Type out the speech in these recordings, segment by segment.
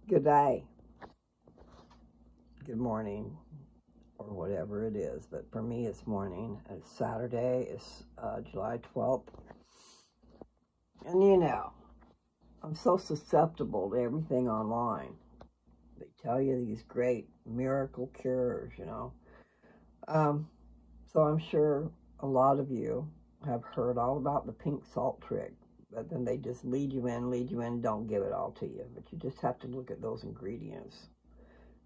Good day, good morning, or whatever it is, but for me it's morning. It's Saturday, it's July 12th, and you know, I'm so susceptible to everything online. They tell you these great miracle cures, So I'm sure a lot of you have heard all about the pink salt trick, but then they just lead you in, don't give it all to you. But you just have to look at those ingredients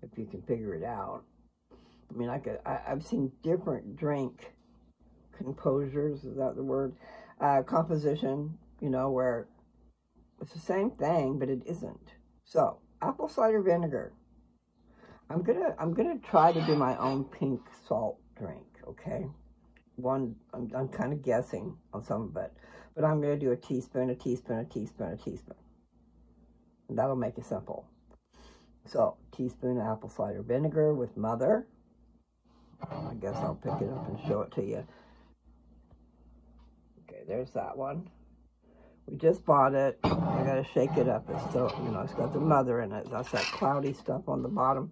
if you can figure it out. I mean, I've seen different drink composures, is that the word? Composition, where it's the same thing, but it isn't. So, apple cider vinegar. I'm gonna try to do my own pink salt drink, okay? I'm kind of guessing on some of it, but I'm gonna do a teaspoon, a teaspoon, a teaspoon, a teaspoon. And that'll make it simple. So, teaspoon of apple cider vinegar with Mother. I guess I'll pick it up and show it to you. Okay, there's that one. We just bought it. I gotta shake it up. It's still, it's got the Mother in it. That's that cloudy stuff on the bottom.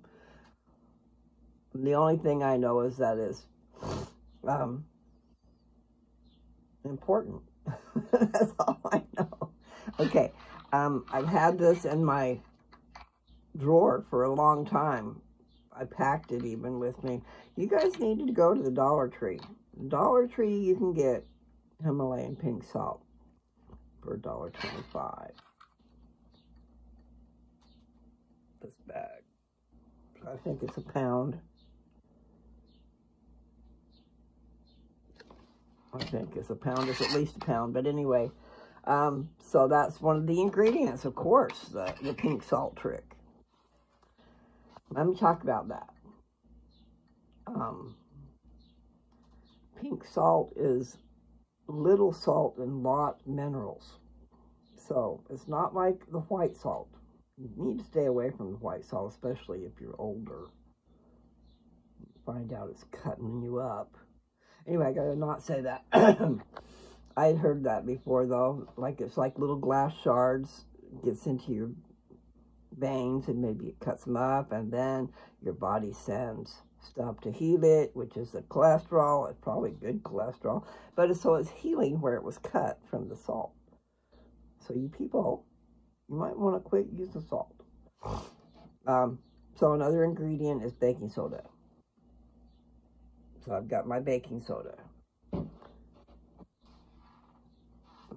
The only thing I know is that is important. That's all I know. Okay, I've had this in my drawer for a long time. I packed it even with me. You guys need to go to the Dollar Tree. Dollar Tree, you can get Himalayan pink salt for $1.25. This bag. I think it's a pound. I think it's a pound. It's at least a pound. But anyway, so that's one of the ingredients, of course, the pink salt trick. Let me talk about that. Pink salt is little salt and lot minerals. So it's not like the white salt. You need to stay away from the white salt, especially if you're older. Find out it's cutting you up. Anyway, I gotta not say that. I had heard that before, though. Like it's like little glass shards. Gets into your veins and maybe it cuts them up, and then your body sends stuff to heal it, which is the cholesterol. It's probably good cholesterol, but so it's healing where it was cut from the salt. So you people, you might want to quit using salt. So another ingredient is baking soda. So I've got my baking soda.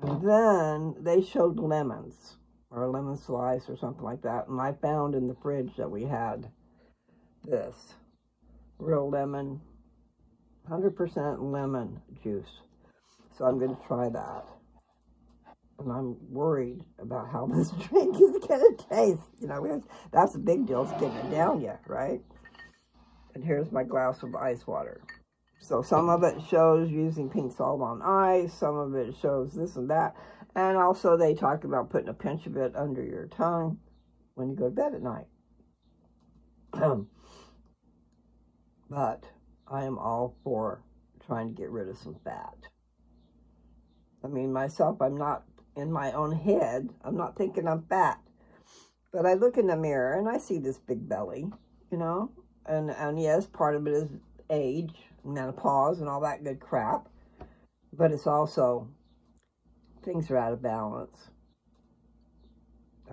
And then they showed lemons, or a lemon slice or something like that. And I found in the fridge that we had this real lemon, 100% lemon juice. So I'm going to try that. And I'm worried about how this drink is going to taste. That's a big deal. It's getting it down yet, right? And here's my glass of ice water. So some of it shows using pink salt on ice. Some of it shows this and that. And also they talk about putting a pinch of it under your tongue when you go to bed at night. But I am all for trying to get rid of some fat. I mean, myself, I'm not in my own head. I'm not thinking I'm fat. But I look in the mirror and I see this big belly, And yes, part of it is age, menopause, and all that good crap. But it's also, things are out of balance.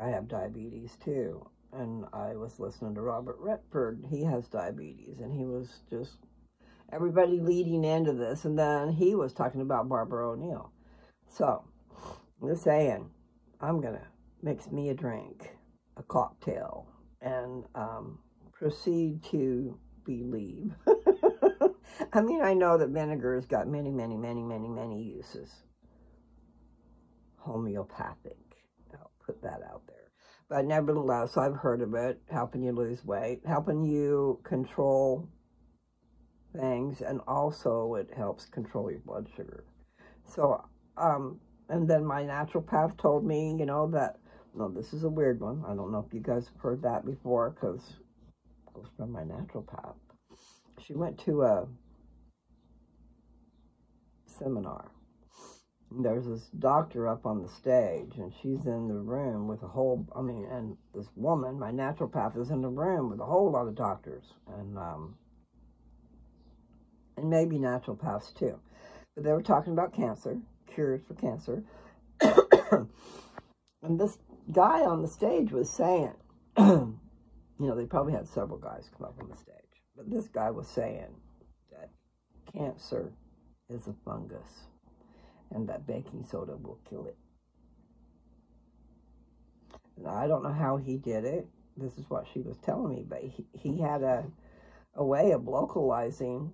I have diabetes too. And I was listening to Robert Redford. He has diabetes. And he was just, everybody leading into this. And then he was talking about Barbara O'Neill. So, I'm just saying, I'm going to mix me a drink, a cocktail, and proceed to believe. I mean, I know that vinegar has got many, many, many, many, many uses. Homeopathic. I'll put that out there. But nevertheless, I've heard of it, helping you lose weight, helping you control things, and also it helps control your blood sugar. So, and then my naturopath told me, that, no, this is a weird one. I don't know if you guys have heard that before, because it was from my naturopath. She went to a seminar, there's this doctor up on the stage, and she's in the room with a whole, and this woman, my naturopath, is in the room with a whole lot of doctors, and maybe naturopaths too. But they were talking about cancer, cures for cancer. And this guy on the stage was saying, you know, they probably had several guys come up on the stage, but this guy was saying that cancer is a fungus, and that baking soda will kill it. And I don't know how he did it. This is what she was telling me, but he had a way of localizing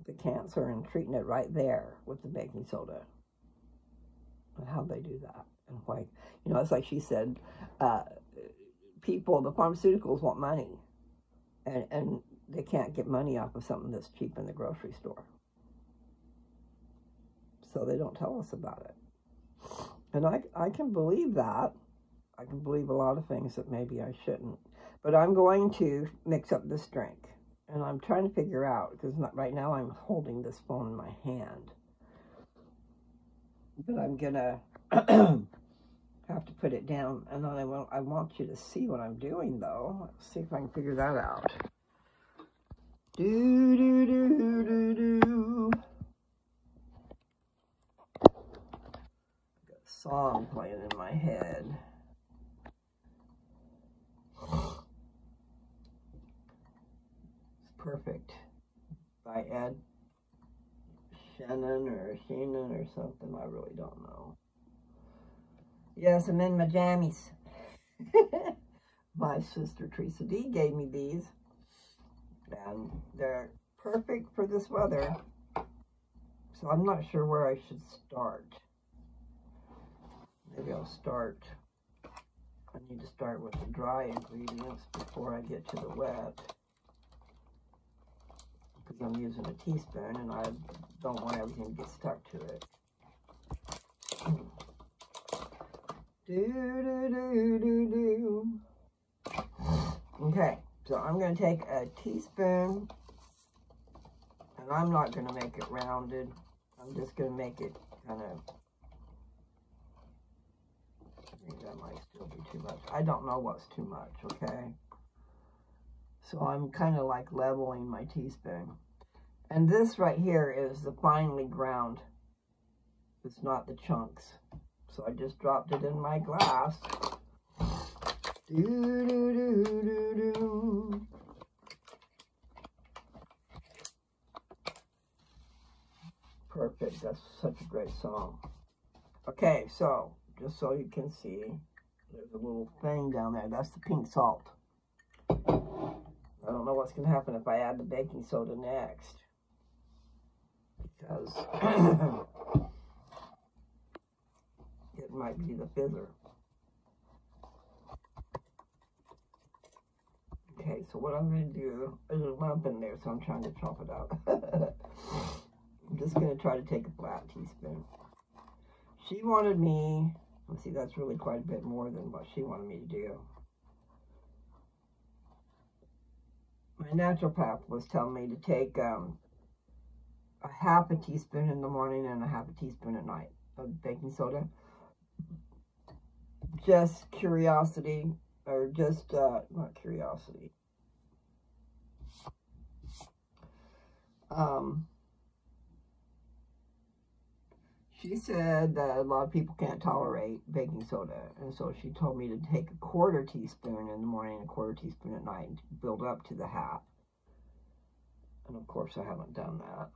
the cancer and treating it right there with the baking soda. And how they do that. And why, you know, it's like she said, people, the pharmaceuticals want money. And they can't get money off of something that's cheap in the grocery store. So they don't tell us about it. And I can believe that. I can believe a lot of things that maybe I shouldn't. But I'm going to mix up this drink. And I'm trying to figure out, because right now I'm holding this phone in my hand. But I'm going to have to put it down. And then I want you to see what I'm doing, though. Let's see if I can figure that out. Do, do, do, do, do. Song playing in my head. It's perfect. By Ed Sheeran or something. I really don't know. Yes, I'm in my jammies. My sister Teresa D gave me these. And they're perfect for this weather. So I'm not sure where I should start. Maybe I'll start. I need to start with the dry ingredients before I get to the wet. Because I'm using a teaspoon and I don't want everything to get stuck to it. Okay, so I'm going to take a teaspoon, and I'm not going to make it rounded. I'm just going to make it kind of, I think that might still be too much. I don't know what's too much, okay? So I'm kind of like leveling my teaspoon. And this right here is the finely ground. It's not the chunks. So I just dropped it in my glass. Perfect. That's such a great song. Okay, so just so you can see, there's a little thing down there. That's the pink salt. I don't know what's going to happen if I add the baking soda next. Because it might be the fizzer. Okay, so what I'm going to do, there's a lump in there, so I'm trying to chop it out. I'm just going to try to take a flat teaspoon. She wanted me, let's see, that's really quite a bit more than what she wanted me to do. My naturopath was telling me to take a half a teaspoon in the morning and a half a teaspoon at night of baking soda. Just curiosity, or just, not curiosity. She said that a lot of people can't tolerate baking soda, and so she told me to take a quarter teaspoon in the morning and a quarter teaspoon at night and build up to the half. And of course I haven't done that.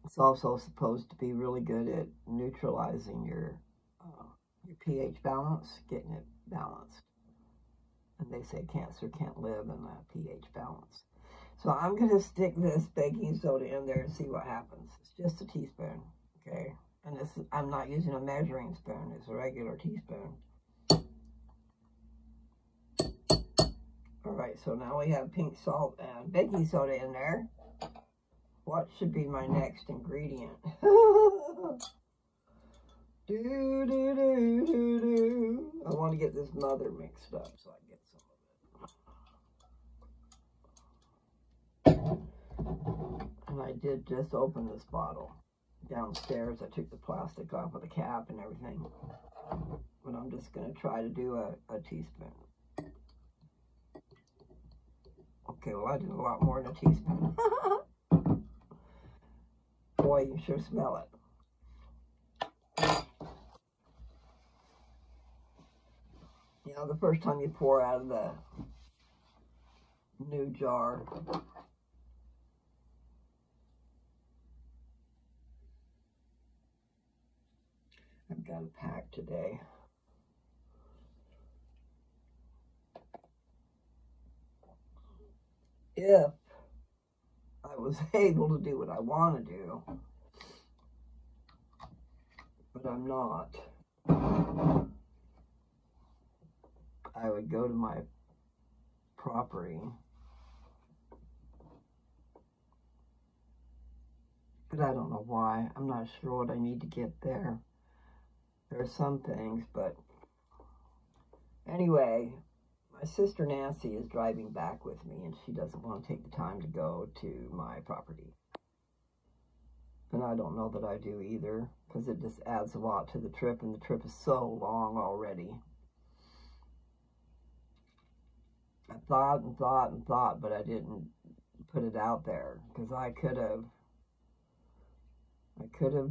It's also supposed to be really good at neutralizing your pH balance, getting it balanced. And they say cancer can't live in a pH balance. So I'm going to stick this baking soda in there and see what happens. It's just a teaspoon, okay? And this, I'm not using a measuring spoon. It's a regular teaspoon. All right, so now we have pink salt and baking soda in there. What should be my next ingredient? I want to get this mother mixed up so I get some of it. And And I did just open this bottle downstairs. I took the plastic off of the cap and everything. But I'm just going to try to do a teaspoon. Okay, well, I did a lot more than a teaspoon. Boy, you sure smell it. You know, the first time you pour out of the new jar, I've got a pack today. If I was able to do what I want to do, but I'm not, I would go to my property, but I don't know why. I'm not sure what I need to get there. There are some things, but anyway, my sister Nancy is driving back with me, and she doesn't want to take the time to go to my property. And I don't know that I do either, because it just adds a lot to the trip, and the trip is so long already. I thought and thought and thought, but I didn't put it out there, because I could have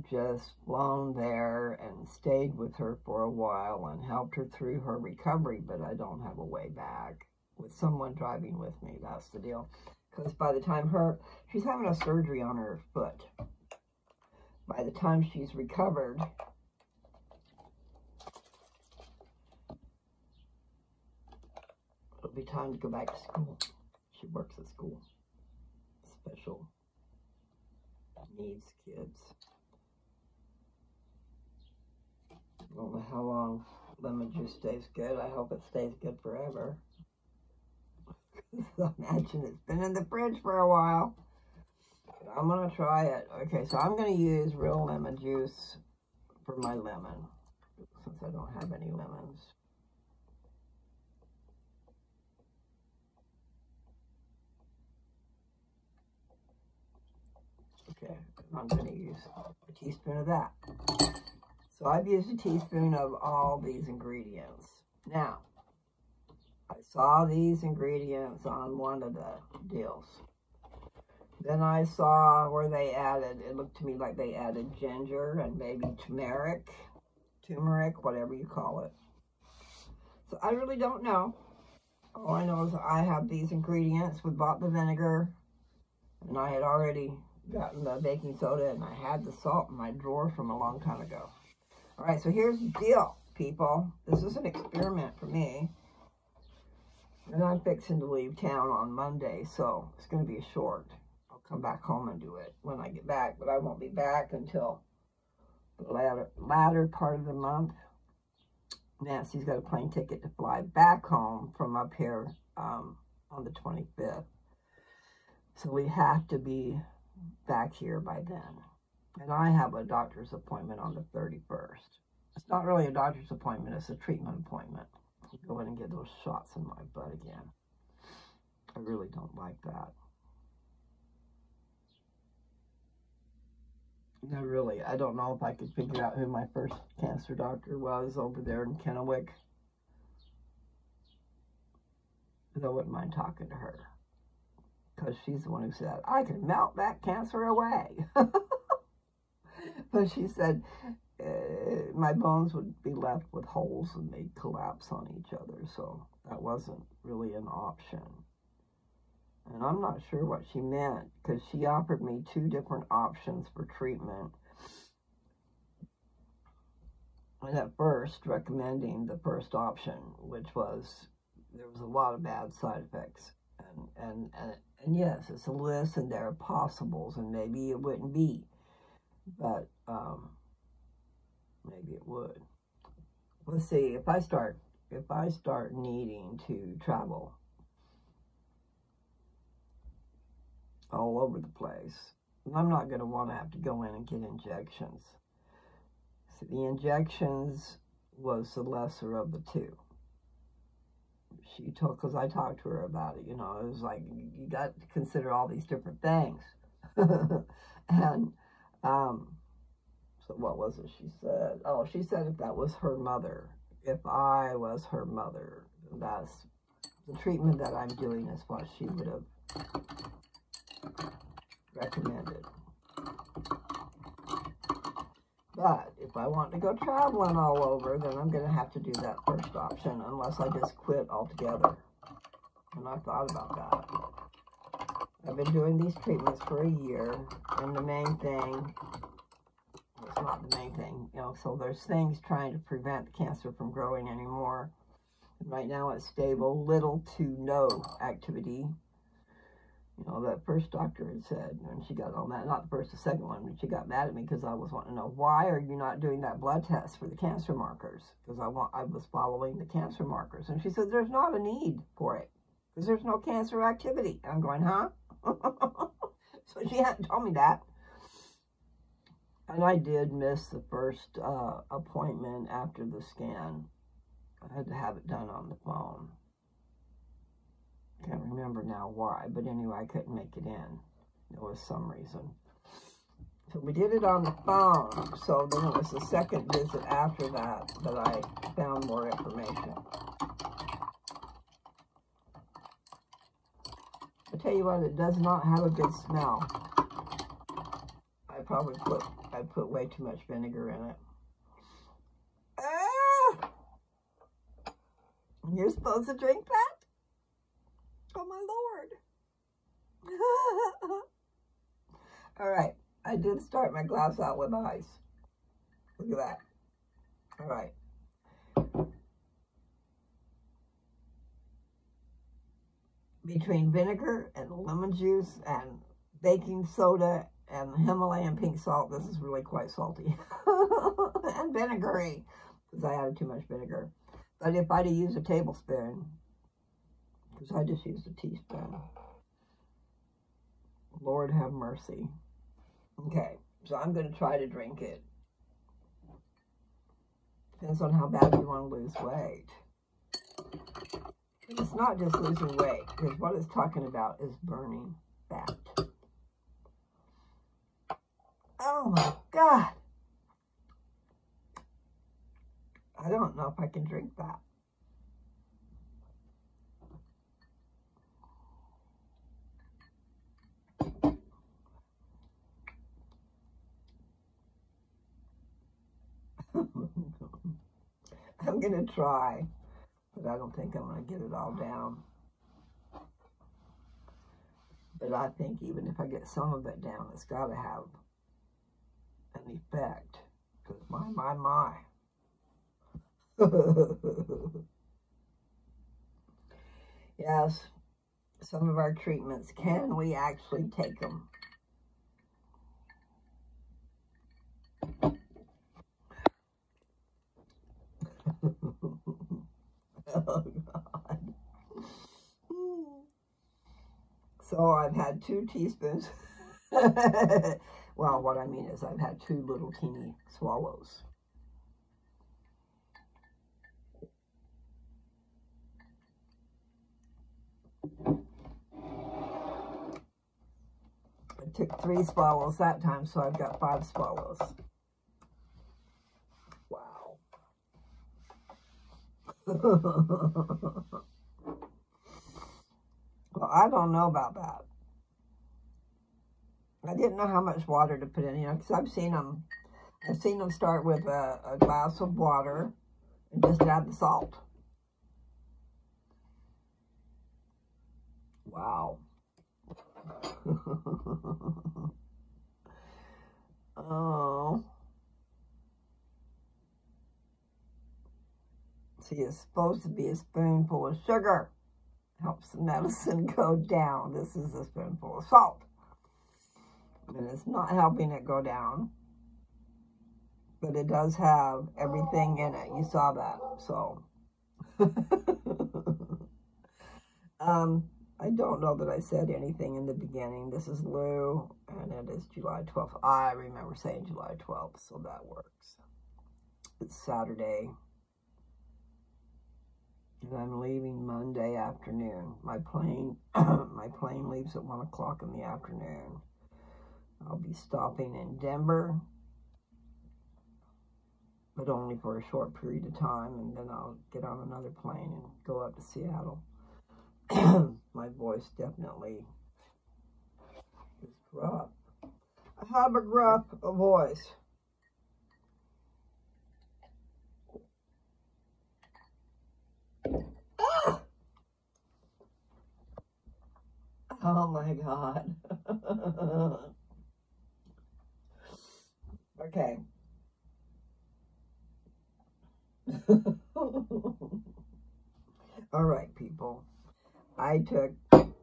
just flown there and stayed with her for a while and helped her through her recovery, but I don't have a way back with someone driving with me. That's the deal. Because by the time she's having a surgery on her foot. By the time she's recovered, it'll be time to go back to school. She works at school. Special needs kids. I don't know how long lemon juice stays good. I hope it stays good forever. I imagine it's been in the fridge for a while. But I'm going to try it. Okay, so I'm going to use real lemon juice for my lemon, since I don't have any lemons. Okay, I'm going to use a teaspoon of that. So I've used a teaspoon of all these ingredients. Now, I saw these ingredients on one of the deals. Then I saw where they added, it looked to me like they added ginger and maybe turmeric, whatever you call it. So I really don't know. All I know is I have these ingredients. We bought the vinegar, and I had already gotten the baking soda, and I had the salt in my drawer from a long time ago. All right, so here's the deal, people. This is an experiment for me. And I'm fixing to leave town on Monday, so it's going to be a short. I'll come back home and do it when I get back, but I won't be back until the latter part of the month. Nancy's got a plane ticket to fly back home from up here on the 25th. So we have to be back here by then. And I have a doctor's appointment on the 31st. It's not really a doctor's appointment, it's a treatment appointment. I'll go in and get those shots in my butt again. I really don't like that. I don't know if I could figure out who my first cancer doctor was over there in Kennewick. But I wouldn't mind talking to her, because she's the one who said, I can melt that cancer away. But she said my bones would be left with holes and they'd collapse on each other, so that wasn't really an option. And I'm not sure what she meant, because she offered me 2 different options for treatment. And at first, recommending the first option, which was, there was a lot of bad side effects. And yes, it's a list, and there are possibles, and maybe it wouldn't be. But maybe it would. Let's see, if I start needing to travel all over the place, I'm not going to want to have to go in and get injections. So the injections was the lesser of the 2. Because I talked to her about it, you know, it was like, you got to consider all these different things. And so what was it she said? Oh, she said if that was her mother, if I was her mother, that's the treatment that I'm doing is what she would have recommended. But if I want to go traveling all over, then I'm going to have to do that first option, unless I just quit altogether. And I thought about that. I've been doing these treatments for a year, and the main thing, well, it's not the main thing, you know, so there's things trying to prevent the cancer from growing anymore. And right now it's stable, little to no activity. You know, that first doctor had said, when she got all mad, not the first, the second one, but she got mad at me because I was wanting to know, why are you not doing that blood test for the cancer markers? Because I was following the cancer markers. And she said, there's not a need for it, because there's no cancer activity. And I'm going, huh? So she hadn't told me that. And I did miss the first appointment after the scan. I had to have it done on the phone. Can't remember now why, but anyway, I couldn't make it in. There was some reason. So we did it on the phone. So then it was the second visit after that that I found more information. I tell you what, it does not have a good smell. I put way too much vinegar in it. Ah! You're supposed to drink that? Oh, my Lord. All right. I did start my glass out with ice. Look at that. All right. Between vinegar and lemon juice and baking soda and Himalayan pink salt, this is really quite salty. And vinegary, because I added too much vinegar. But if I'd have used a tablespoon, because I just used a teaspoon. Lord have mercy. Okay, so I'm going to try to drink it. Depends on how bad you want to lose weight. And it's not just losing weight, because what it's talking about is burning fat. Oh my God. I don't know if I can drink that. I'm going to try, but I don't think I'm going to get it all down. But I think even if I get some of it down, it's got to have an effect. Because my. Yes, some of our treatments, can we actually take them? Oh, God. So I've had 2 teaspoons. Well, what I mean is I've had 2 little teeny swallows. I took 3 swallows that time, so I've got 5 swallows. Wow. Well, I don't know about that. I didn't know how much water to put in, you know, because I've seen them start with a glass of water and just add the salt. Wow. Oh. See, it's supposed to be a spoonful of sugar. Helps the medicine go down. This is a spoonful of salt. And it's not helping it go down. But it does have everything in it. You saw that. So. I don't know that I said anything in the beginning. This is Lou, and it is July 12th. I remember saying July 12th, so that works. It's Saturday. And I'm leaving Monday afternoon. My plane leaves at 1 o'clock in the afternoon. I'll be stopping in Denver, but only for a short period of time, and then I'll get on another plane and go up to Seattle. My voice definitely is gruff. I have a gruff voice. Ah! Oh my God. Okay. All right, people. I took 7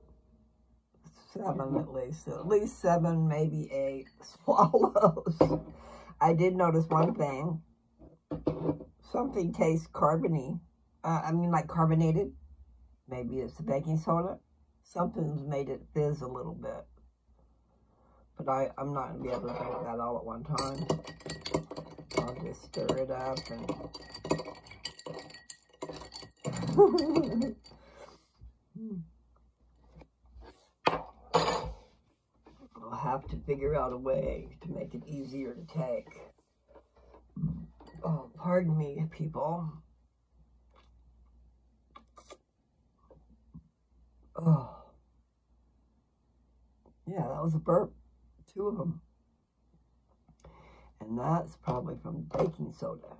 at least 7, maybe 8 swallows. I did notice one thing. Something tastes carbony. Like carbonated. Maybe it's the baking soda. Something's made it fizz a little bit. But I'm not going to be able to drink that all at one time. I'll just stir it up and... I'll have to figure out a way to make it easier to take. Oh, pardon me, people. Oh. Yeah, that was a burp. 2 of them. And that's probably from baking soda.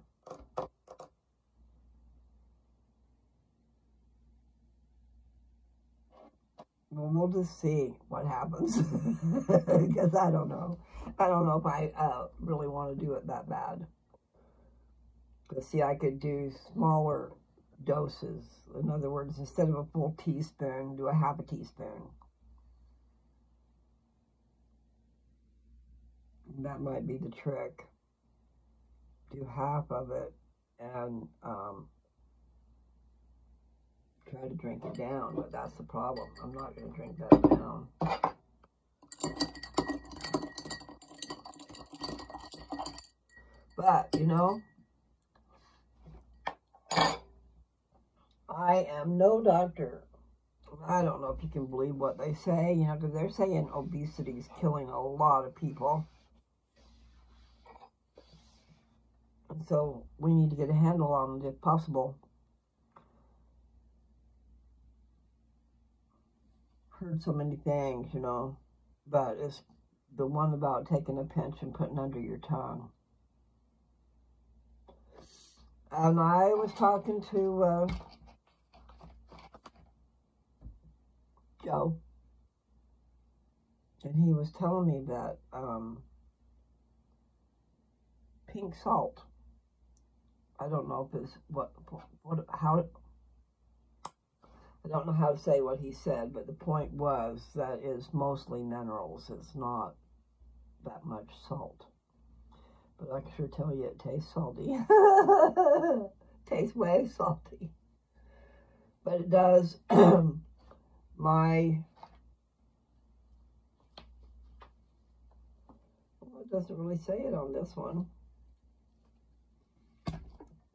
Well, we'll just see what happens. Because I don't know. I don't know if I really want to do it that bad. Because, see, I could do smaller doses. In other words, instead of a full teaspoon, do a half a teaspoon. That might be the trick. Do half of it and try to drink it down, but that's the problem. I'm not going to drink that down. But, you know, I am no doctor. I don't know if you can believe what they say, you know, because they're saying obesity is killing a lot of people. And so we need to get a handle on it if possible. Heard so many things, you know, but it's the one about taking a pinch and putting under your tongue. And I was talking to Joe, and he was telling me that pink salt, I don't know if it's how, I don't know how to say what he said, but the point was that it's mostly minerals. It's not that much salt. But I can sure tell you it tastes salty. Tastes way salty. But it does. It doesn't really say it on this one.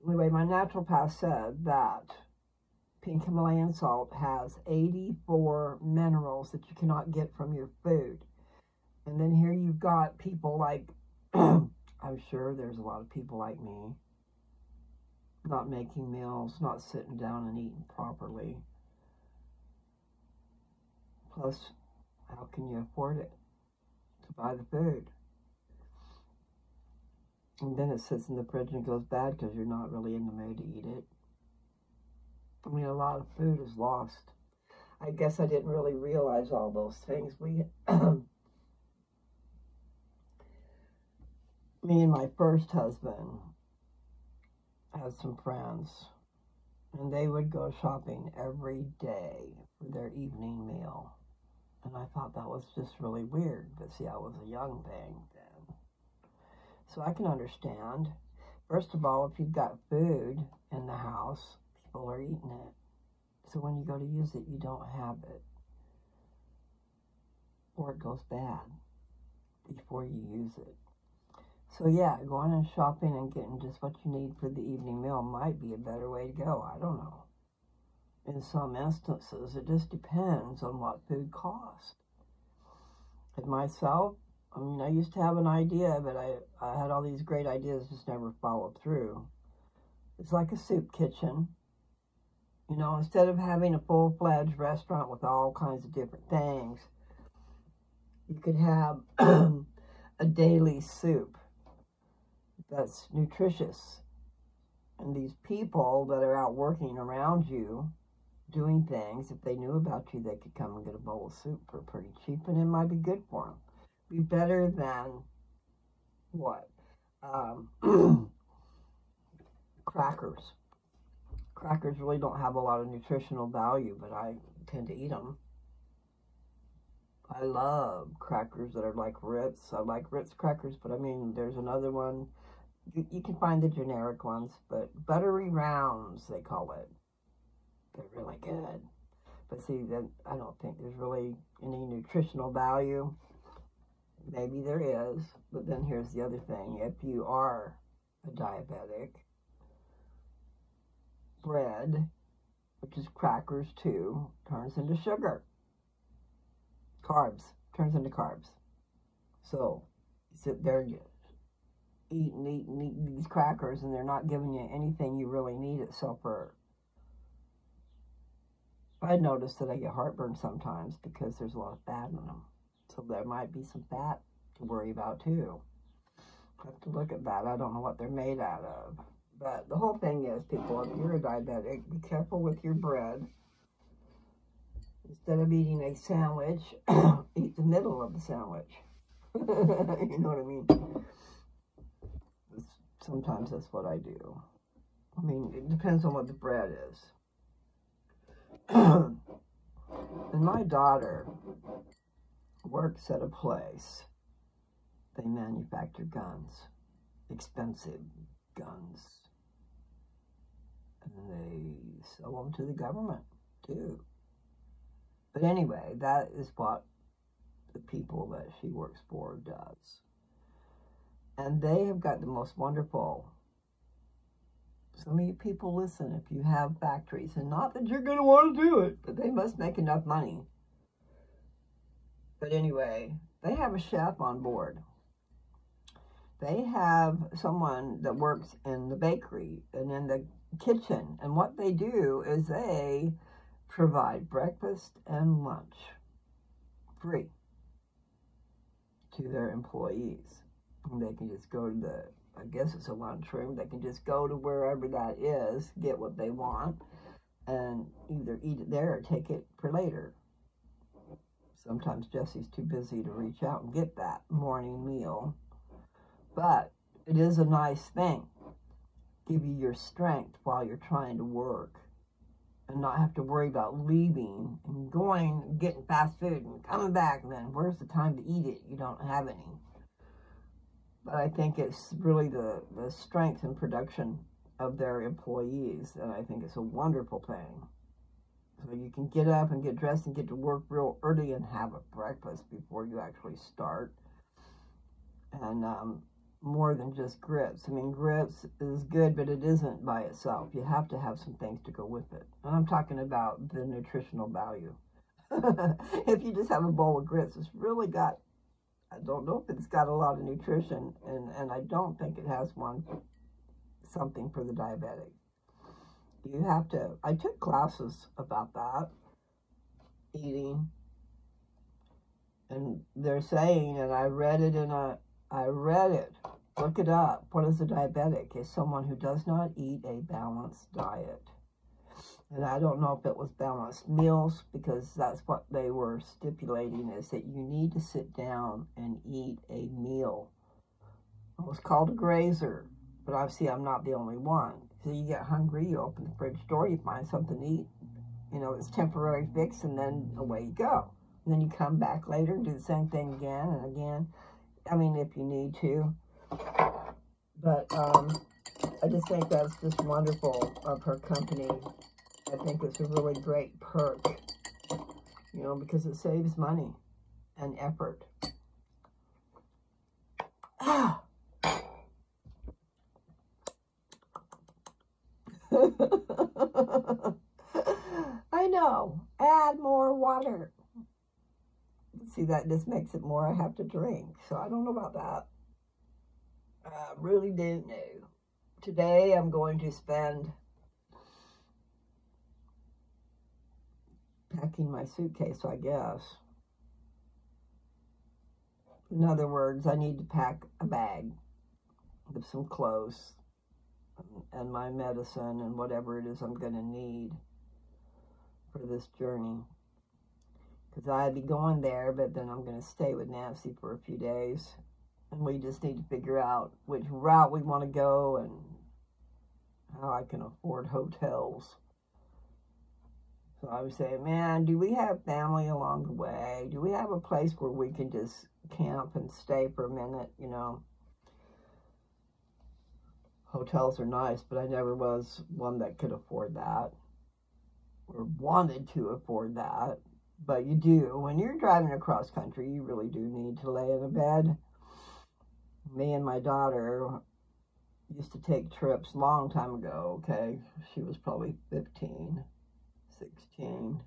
Anyway, my naturopath said that pink Himalayan salt has 84 minerals that you cannot get from your food. And then here you've got people like, I'm sure there's a lot of people like me, not making meals, not sitting down and eating properly. Plus, how can you afford it to buy the food? And then it sits in the fridge and goes bad because you're not really in the mood to eat it. I mean, a lot of food is lost. I guess I didn't really realize all those things. Me and my first husband had some friends, and they would go shopping every day for their evening meal. And I thought that was just really weird, but see, I was a young thing then. So I can understand. First of all, if you've got food in the house, people are eating it. So when you go to use it, you don't have it. Or it goes bad before you use it. So yeah, going and shopping and getting just what you need for the evening meal might be a better way to go. I don't know. In some instances, it just depends on what food costs. And myself, I mean, I used to have an idea, but I had all these great ideas, just never followed through. It's like a soup kitchen. You know, instead of having a full-fledged restaurant with all kinds of different things, you could have a daily soup that's nutritious. And these people that are out working around you, doing things, if they knew about you, they could come and get a bowl of soup for pretty cheap, and it might be good for them. Be better than what? Crackers. Crackers really don't have a lot of nutritional value, but I tend to eat them. I love crackers that are like Ritz. I like Ritz crackers, but I mean, there's another one. You can find the generic ones, but buttery rounds, they call it. They're really good. But see, then I don't think there's really any nutritional value. Maybe there is, but then here's the other thing. If you are a diabetic, bread, which is crackers too, turns into sugar. Carbs, turns into carbs. So, you sit there, you eat and eat and eat these crackers, and they're not giving you anything you really need except for... I notice that I get heartburn sometimes because there's a lot of fat in them. So there might be some fat to worry about too. I have to look at that. I don't know what they're made out of. But the whole thing is, people, if you're a diabetic, be careful with your bread. Instead of eating a sandwich, eat the middle of the sandwich. You know what I mean? Sometimes that's what I do. I mean, it depends on what the bread is. And my daughter works at a place. They manufacture guns, expensive guns, and they sell them to the government too. But anyway, that is what the people that she works for does. And they have got the most wonderful... Some of you people listen, if you have factories, and not that you're going to want to do it, but they must make enough money. But anyway, they have a chef on board. They have someone that works in the bakery and in the kitchen. And what they do is they provide breakfast and lunch free to their employees. And they can just go to the... I guess it's a lunchroom. They can just go to wherever that is, get what they want, and either eat it there or take it for later. Sometimes Jesse's too busy to reach out and get that morning meal. But it is a nice thing. Give you your strength while you're trying to work and not have to worry about leaving and going, getting fast food and coming back, and then where's the time to eat it? You don't have any. But I think it's really the strength and production of their employees, and I think it's a wonderful thing. So you can get up and get dressed and get to work real early and have a breakfast before you actually start. And more than just grits. I mean, grits is good, but it isn't by itself. You have to have some things to go with it. And I'm talking about the nutritional value. If you just have a bowl of grits, it's really got... I don't know if it's got a lot of nutrition, and I don't think it has something for the diabetic. You have to... I took classes about that, eating, and they're saying, and I read it, look it up. What is a diabetic? It's someone who does not eat a balanced diet. And I don't know if it was balanced meals, because that's what they were stipulating, is that you need to sit down and eat a meal. It was called a grazer, but obviously I'm not the only one. So you get hungry, you open the fridge door, you find something to eat. You know, it's temporary fix, and then away you go. And then you come back later and do the same thing again and again. I mean, if you need to. But I just think that's just wonderful of her company. I think it's a really great perk, you know, because it saves money and effort. I know. Add more water. See, that just makes it more I have to drink. So I don't know about that. I really didn't know. Today I'm going to spend packing my suitcase, I guess. In other words, I need to pack a bag with some clothes and my medicine and whatever it is I'm going to need for this journey. Because I'd be going there, but then I'm going to stay with Nancy for a few days. And we just need to figure out which route we want to go and how I can afford hotels. So I was saying, man, do we have family along the way? Do we have a place where we can just camp and stay for a minute, you know? Hotels are nice, but I never was one that could afford that or wanted to afford that. But you do. When you're driving across country, you really do need to lay in a bed. Me and my daughter used to take trips a long time ago, okay? She was probably 15, 16.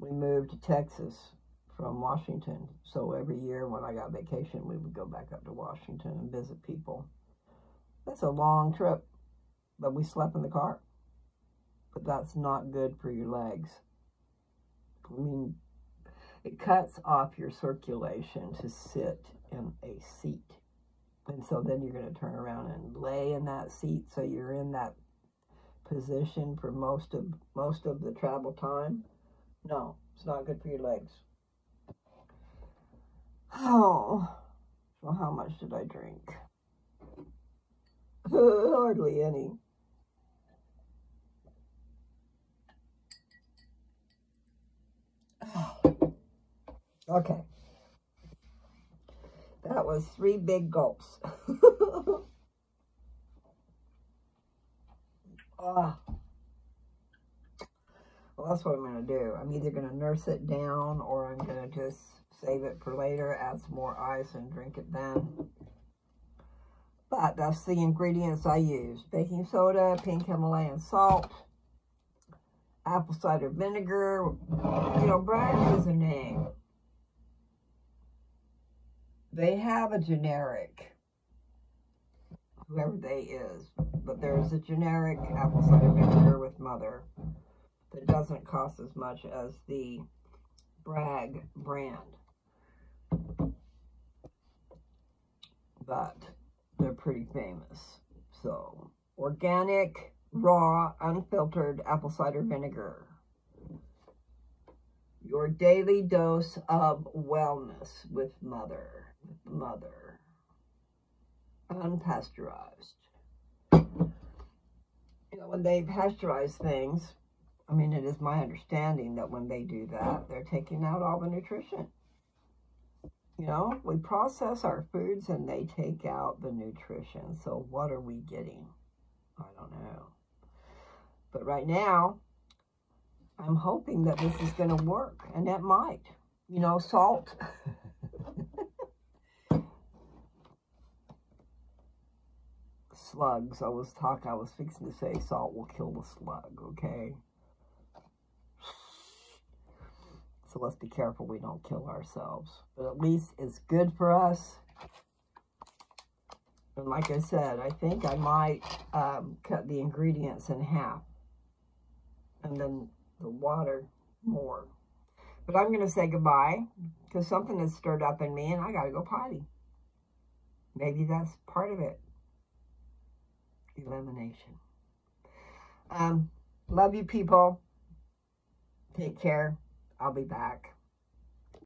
We moved to Texas from Washington. So every year when I got vacation, we would go back up to Washington and visit people. That's a long trip, but we slept in the car. But that's not good for your legs. I mean, it cuts off your circulation to sit in a seat. And so then you're going to turn around and lay in that seat, so you're in that position for most of the travel time. No, it's not good for your legs. Oh, so how much did I drink? Hardly any. Okay. That was 3 big gulps. Well, that's what I'm going to do. I'm either going to nurse it down or I'm going to just save it for later, add some more ice and drink it then. But that's the ingredients I use. Baking soda, pink Himalayan salt, apple cider vinegar. You know, Bragg is a name. They have a generic, whoever they is, but there's a generic apple cider vinegar with Mother that doesn't cost as much as the Bragg brand. But they're pretty famous. So, organic, raw, unfiltered apple cider vinegar. Your daily dose of wellness with Mother. Unpasteurized. You know, when they pasteurize things, I mean, it is my understanding that when they do that, they're taking out all the nutrition. You know, we process our foods and they take out the nutrition. So what are we getting? I don't know. But right now, I'm hoping that this is going to work. And it might. You know, salt. Slugs. I was fixing to say salt will kill the slug, okay? So let's be careful we don't kill ourselves. But at least it's good for us. And like I said, I think I might cut the ingredients in half. And then the water more. But I'm going to say goodbye. Because something has stirred up in me and I got to go potty. Maybe that's part of it. Elimination. Love you people. Take care. I'll be back.